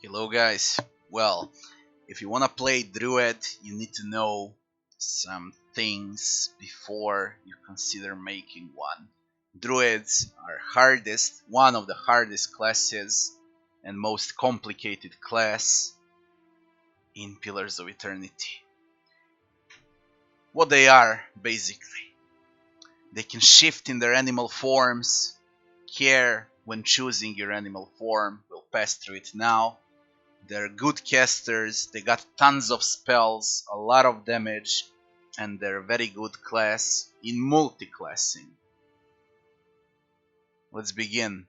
Hello guys. Well, if you wanna play Druid, you need to know some things before you consider making one. Druids are one of the hardest classes and most complicated class in Pillars of Eternity. What they are, basically, they can shift in their animal forms, care when choosing your animal form, we'll pass through it now. They're good casters, they got tons of spells, a lot of damage, and they're a very good class in multiclassing. Let's begin.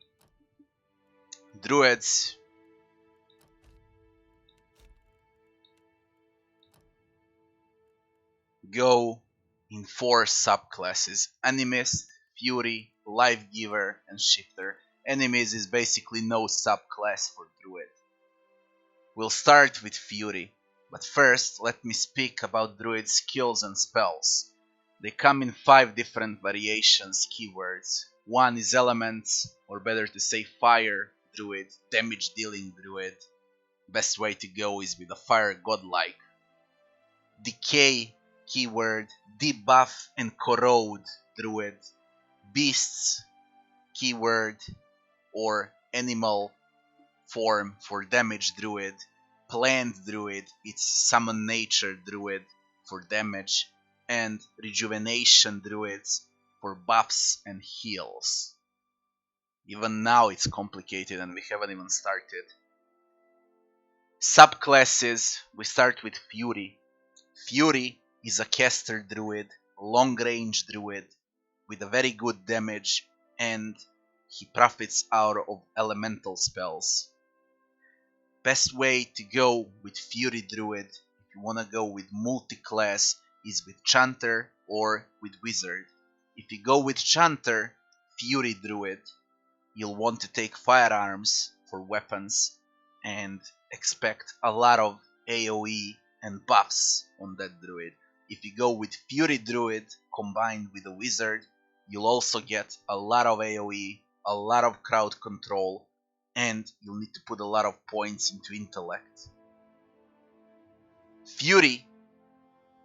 Druids go in 4 subclasses: Animist, Fury, Life Giver, and Shifter. Enemies is basically no subclass for Druid. We'll start with Fury, but first let me speak about Druid skills and spells. They come in 5 different variations keywords. One is elements, or better to say fire druid, damage dealing druid. Best way to go is with a fire godlike. Decay keyword, debuff and corrode druid. Beasts keyword or animal form for damage druid. Plant druid, it's summon nature druid for damage, and rejuvenation druids for buffs and heals. Even now it's complicated and we haven't even started. Subclasses, we start with Fury. Fury is a caster druid, long range druid with a very good damage, and he profits out of elemental spells. Best way to go with Fury Druid, if you wanna go with multi-class, is with Chanter or with Wizard. If you go with Chanter, Fury Druid, you'll want to take firearms for weapons and expect a lot of AoE and buffs on that druid. If you go with Fury Druid combined with a Wizard, you'll also get a lot of AoE, a lot of crowd control, and you'll need to put a lot of points into intellect. Fury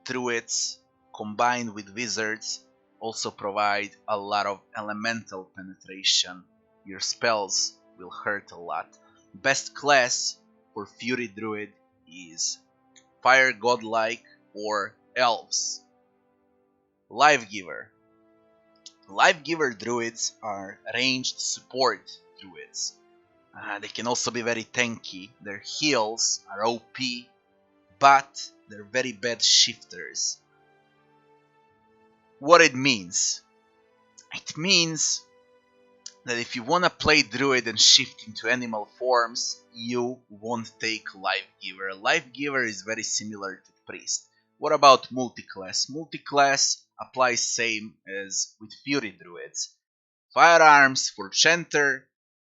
druids combined with wizards also provide a lot of elemental penetration. Your spells will hurt a lot. Best class for Fury druid is fire godlike or elves. Life Giver. Life Giver druids are ranged support druids. They can also be very tanky. Their heals are OP, but they're very bad shifters. What it means? It means that if you wanna play druid and shift into animal forms, you won't take Life Giver. Life Giver is very similar to priest. What about multiclass? Multiclass applies same as with Fury druids. Firearms for Chanter,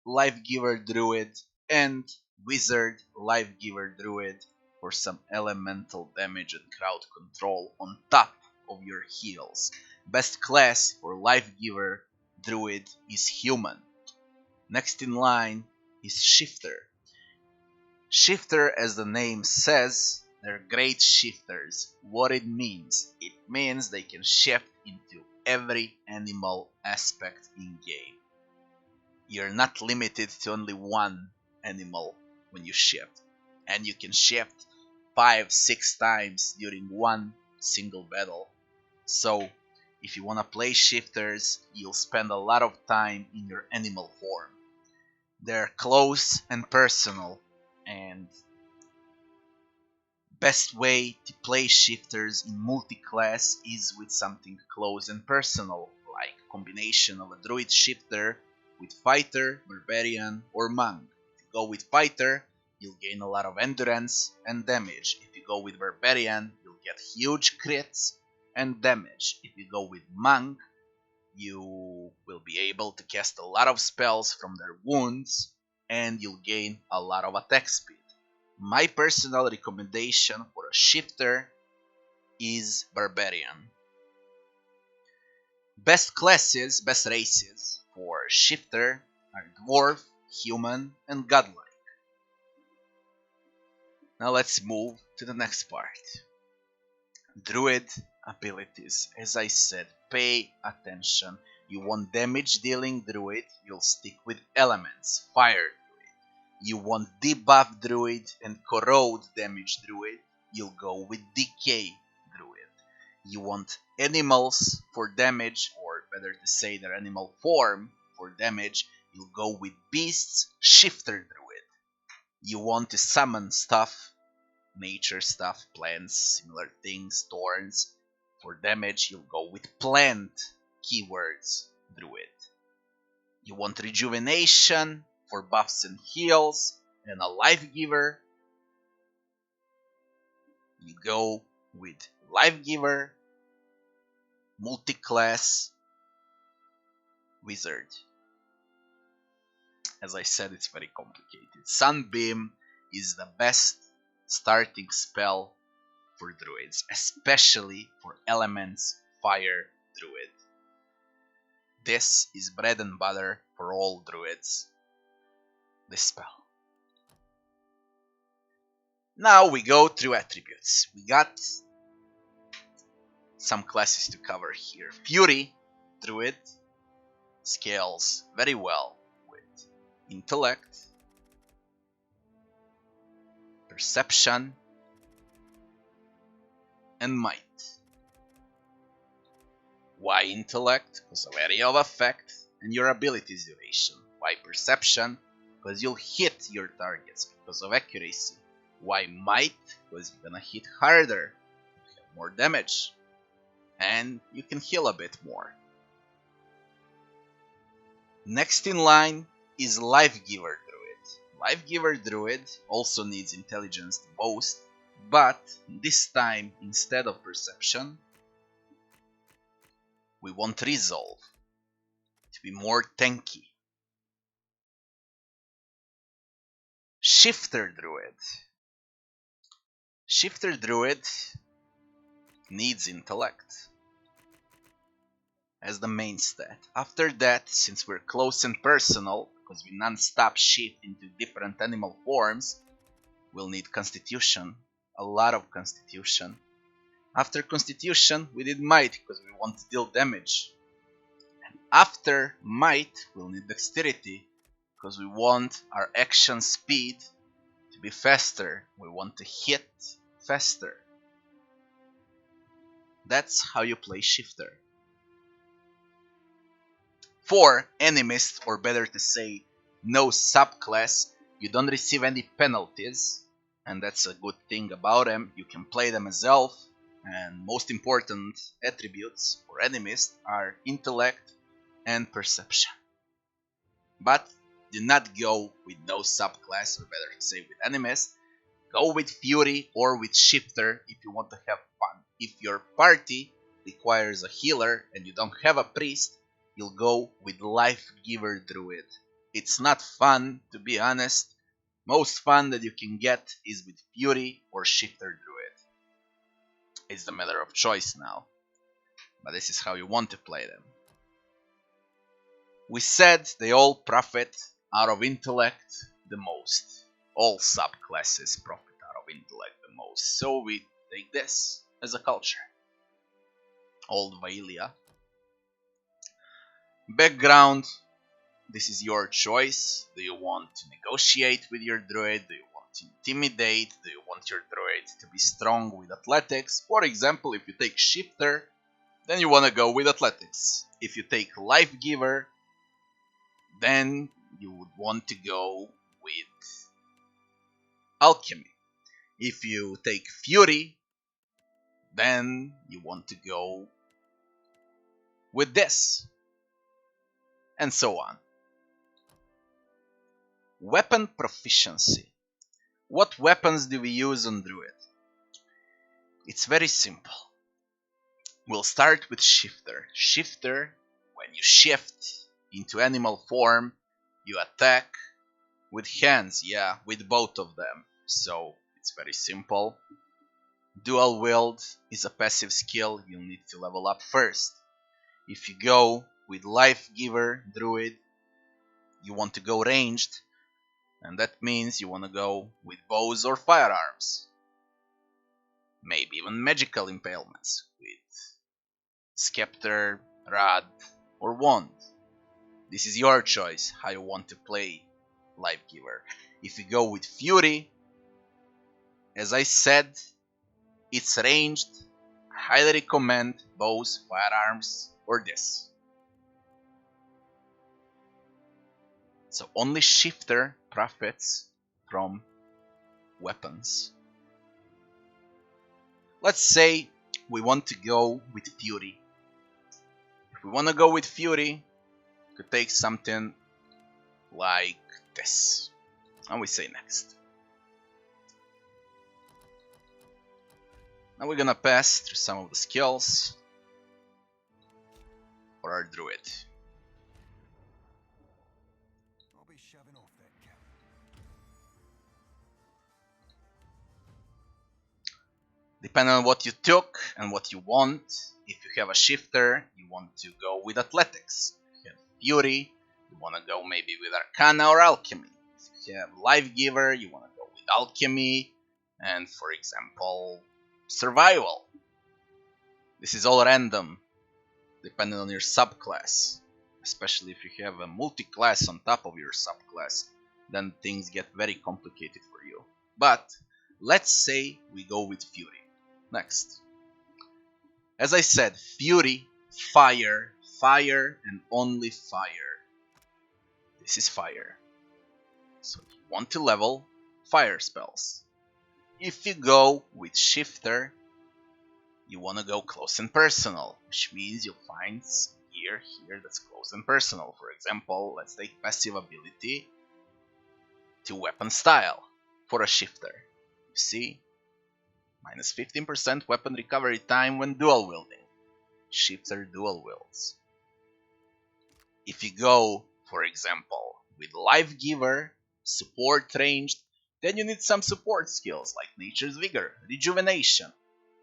Life Giver Druid, and Wizard Life Giver Druid for some elemental damage and crowd control on top of your heals. Best class for Life Giver Druid is Human. Next in line is Shifter. Shifter, as the name says, they're great shifters. What it means? It means they can shift into every animal aspect in game. You're not limited to only one animal when you shift, and you can shift 5-6 times during one single battle. So if you wanna play shifters, you'll spend a lot of time in your animal form. They're close and personal, and best way to play shifters in multi-class is with something close and personal, like combination of a druid shifter with fighter, barbarian, or monk. If you go with fighter, you'll gain a lot of endurance and damage. If you go with barbarian, you'll get huge crits and damage. If you go with monk, you will be able to cast a lot of spells from their wounds, and you'll gain a lot of attack speed. My personal recommendation for a shifter is barbarian. Best classes, best races for shifter are dwarf, human, and godlike. Now let's move to the next part. Druid abilities. As I said, pay attention. You want damage dealing druid, you'll stick with elements. Fire druid. You want debuff druid and corrode damage druid, you'll go with decay druid. You want animals for damage, or better to say their animal form for damage, you'll go with beasts, shifter druid. You want to summon stuff, nature stuff, plants, similar things, thorns. For damage, you'll go with plant keywords druid. You want rejuvenation for buffs and heals, and a life giver. You go with life giver, multiclass, wizard. As I said, it's very complicated. Sunbeam is the best starting spell for druids, especially for elements fire druid. This is bread and butter for all druids, this spell. Now we go through attributes. We got some classes to cover here. Fury druid scales very well with intellect, perception, and might. Why intellect? Because of area of effect and your abilities duration. Why perception? Because you'll hit your targets because of accuracy. Why might? Because you're gonna hit harder, you have more damage, and you can heal a bit more. Next in line is Life Giver Druid. Life Giver Druid also needs intelligence the most, but this time instead of perception, we want resolve to be more tanky. Shifter Druid. Shifter Druid needs intellect as the main stat. After that, since we're close and personal, because we non-stop shift into different animal forms, we'll need constitution, a lot of constitution. After constitution, we need might, because we want to deal damage. And after might, we'll need dexterity, because we want our action speed to be faster. We want to hit faster. That's how you play shifter. For enemies, or better to say, no subclass, you don't receive any penalties, and that's a good thing about them. You can play them as elf, and most important attributes for enemies are intellect and perception. But do not go with no subclass, or better to say with enemies. Go with fury or with shifter if you want to have fun. If your party requires a healer and you don't have a priest, you'll go with life giver druid. It's not fun, to be honest. Most fun that you can get is with fury or shifter druid. It's the matter of choice now, but this is how you want to play them. We said they all profit out of intellect the most. All subclasses profit out of intellect the most, so we take this as a culture. Old Werglia. Background, this is your choice. Do you want to negotiate with your druid? Do you want to intimidate? Do you want your druid to be strong with athletics? For example, if you take shifter, then you want to go with athletics. If you take life giver, then you would want to go with alchemy. If you take fury, then you want to go with this, and so on. Weapon proficiency. What weapons do we use on druid? It's very simple. We'll start with shifter. Shifter, when you shift into animal form, you attack with hands, yeah, with both of them. So it's very simple. Dual Wield is a passive skill you'll need to level up first. If you go with Life Giver Druid, you want to go ranged, And that means you want to go with bows or firearms. Maybe even magical impalements with scepter, rod, or wand. This is your choice how you want to play Life Giver. If you go with Fury, as I said, it's ranged. I highly recommend bows, firearms, or this. So only Shifter profits from weapons. Let's say we want to go with Fury. If we want to go with Fury, we could take something like this. And we say next. Now we're gonna pass through some of the skills for our druid. I'll be shoving off that cap. Depending on what you took and what you want, if you have a shifter, you want to go with athletics. If you have fury, you want to go maybe with arcana or alchemy. If you have life giver, you want to go with alchemy and, for example, survival. This is all random, depending on your subclass. Especially if you have a multiclass on top of your subclass, then things get very complicated for you. But let's say we go with Fury. Next. As I said, Fury, fire, fire, and only fire. This is fire. So you want to level fire spells. If you go with Shifter, you want to go close and personal, which means you'll find gear here that's close and personal. For example, let's take passive ability to weapon style for a Shifter. You see, minus 15% weapon recovery time when dual wielding. Shifter dual wields. If you go, for example, with Life Giver, support ranged, then you need some support skills like Nature's Vigor, Rejuvenation.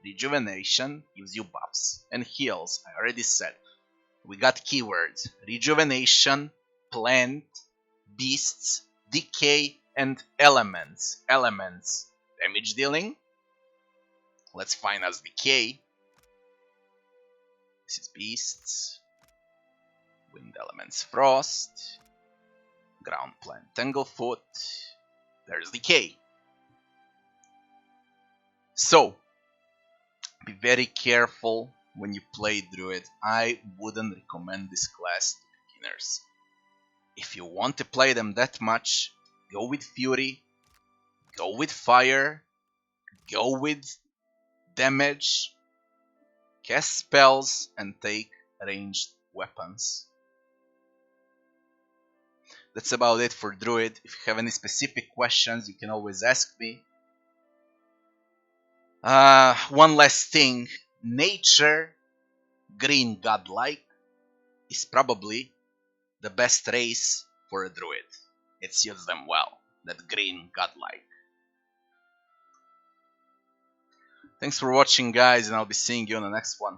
Rejuvenation gives you buffs and heals, I already said. We got keywords: Rejuvenation, Plant, Beasts, Decay, and Elements. Elements, damage dealing. Let's find us Decay. This is Beasts. Wind Elements, Frost. Ground Plant, Tanglefoot. There's Decay. So, be very careful when you play Druid. I wouldn't recommend this class to beginners. If you want to play them that much, go with Fury, go with Fire, go with damage, cast spells, and take ranged weapons. That's about it for Druid. If you have any specific questions, you can always ask me. One last thing. Nature, green godlike, is probably the best race for a druid. It suits them well, that green godlike. Thanks for watching, guys, and I'll be seeing you on the next one.